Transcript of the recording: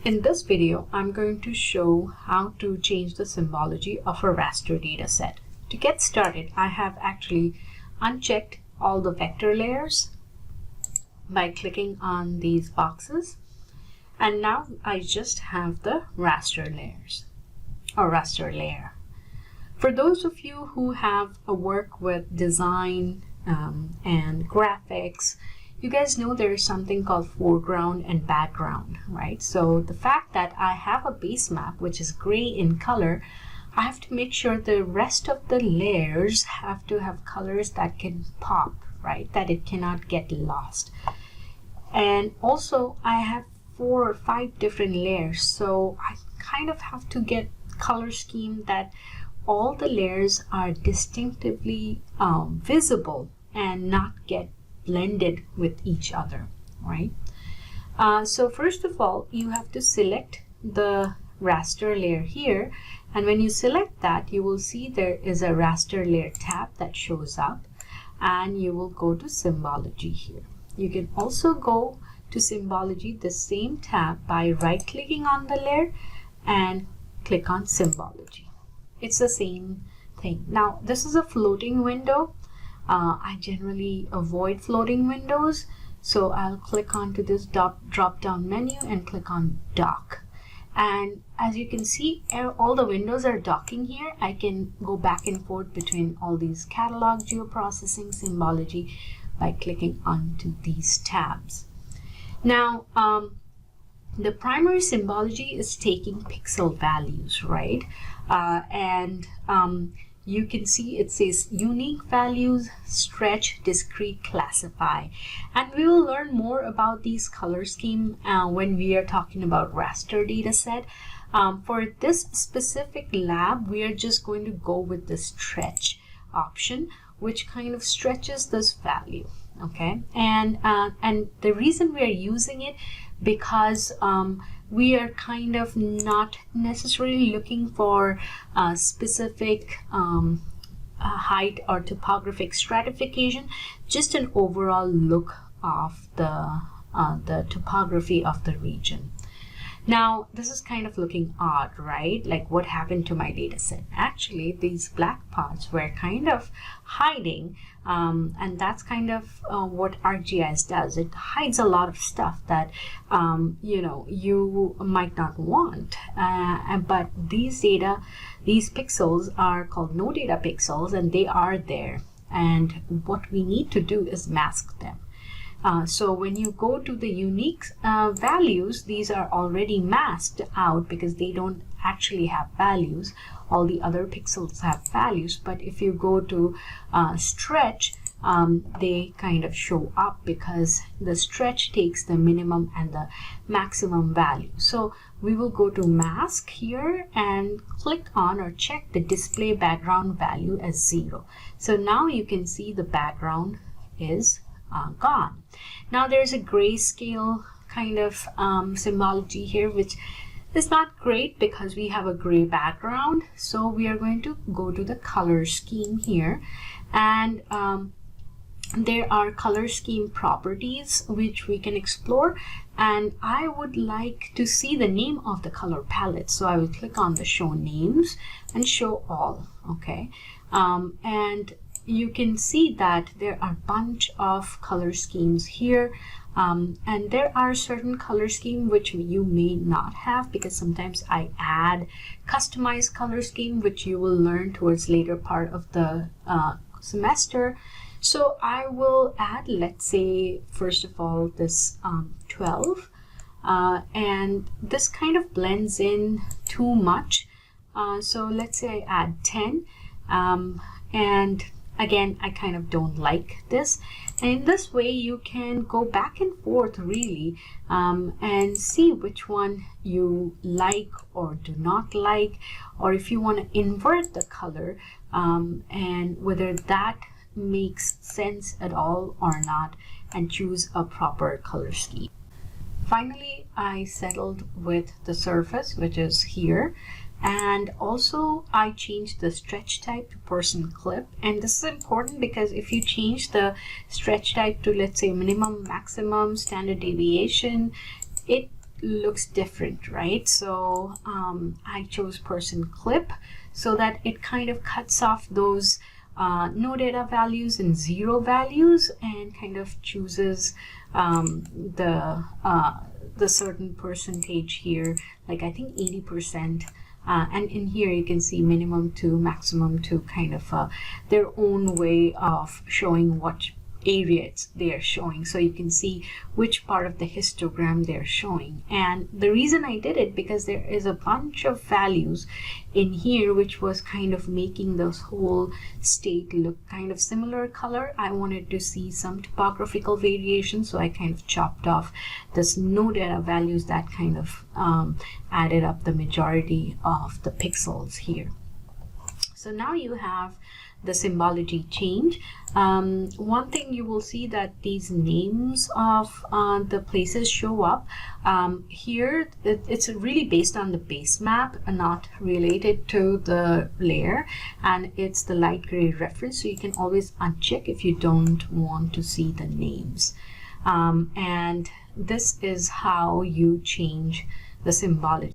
In this video, I'm going to show how to change the symbology of a raster data set. To get started, I have actually unchecked all the vector layers by clicking on these boxes. And now I just have the raster layers or raster layer. For those of you who have a work with design and graphics, you guys know there is something called foreground and background, right? So the fact that I have a base map which is gray in color, I have to make sure the rest of the layers have to have colors that can pop, right? That it cannot get lost. And also I have 4 or 5 different layers, so I kind of have to get color scheme that all the layers are distinctively visible and not get blended with each other, right? So first of all, you have to select the raster layer here, and when you select that, you will see there is a raster layer tab that shows up, and you will go to symbology here. You can also go to symbology, the same tab, by right-clicking on the layer and click on symbology. It's the same thing. Now this is a floating window. I generally avoid floating windows, so I'll click onto this drop down menu and click on dock. And as you can see, all the windows are docking here. I can go back and forth between all these catalog, geoprocessing, symbology by clicking onto these tabs. Now, the primary symbology is taking pixel values, right? You can see it says unique values, stretch, discrete, classify. And we will learn more about these color scheme when we are talking about raster data set. For this specific lab, we are just going to go with the stretch option, which kind of stretches this value, okay? And the reason we are using it because we are kind of not necessarily looking for specific height or topographic stratification, just an overall look of the topography of the region. Now, this is kind of looking odd, right? Like, what happened to my data set? Actually, these black parts were kind of hiding, and that's kind of what ArcGIS does. It hides a lot of stuff that, you might not want. But these pixels are called no data pixels, and they are there. And what we need to do is mask them. So when you go to the unique values, these are already masked out because they don't actually have values. All the other pixels have values, but if you go to stretch, they kind of show up because the stretch takes the minimum and the maximum value. So we will go to mask here and click on or check the display background value as 0. So now you can see the background is gone. Now there's a grayscale kind of symbology here, which is not great because we have a gray background. So we are going to go to the color scheme here, and there are color scheme properties which we can explore, and I would like to see the name of the color palette, so I will click on the show names and show all, okay? And you can see that there are a bunch of color schemes here, and there are certain color scheme which you may not have because sometimes I add customized color scheme, which you will learn towards later part of the semester. So I will add, let's say, first of all, this 12, and this kind of blends in too much. So let's say I add 10, and again, I kind of don't like this. And in this way, you can go back and forth really and see which one you like or do not like, or if you want to invert the color and whether that makes sense at all or not, and choose a proper color scheme. Finally, I settled with the surface, which is here. And also I changed the stretch type to person clip, and this is important because if you change the stretch type to, let's say, minimum, maximum, standard deviation, it looks different, right? So I chose person clip so that it kind of cuts off those no data values and 0 values, and kind of chooses the certain percentage here, like I think 80%. And in here you can see minimum to maximum to, kind of their own way of showing what areas they are showing, so you can see which part of the histogram they're showing. And the reason I did it, because there is a bunch of values in here which was kind of making this whole state look kind of similar color. I wanted to see some topographical variation, so I kind of chopped off this no data values that kind of added up the majority of the pixels here. So now you have the symbology change. One thing you will see that these names of the places show up here. It's really based on the base map and not related to the layer, and it's the light gray reference, so you can always uncheck if you don't want to see the names. And this is how you change the symbology.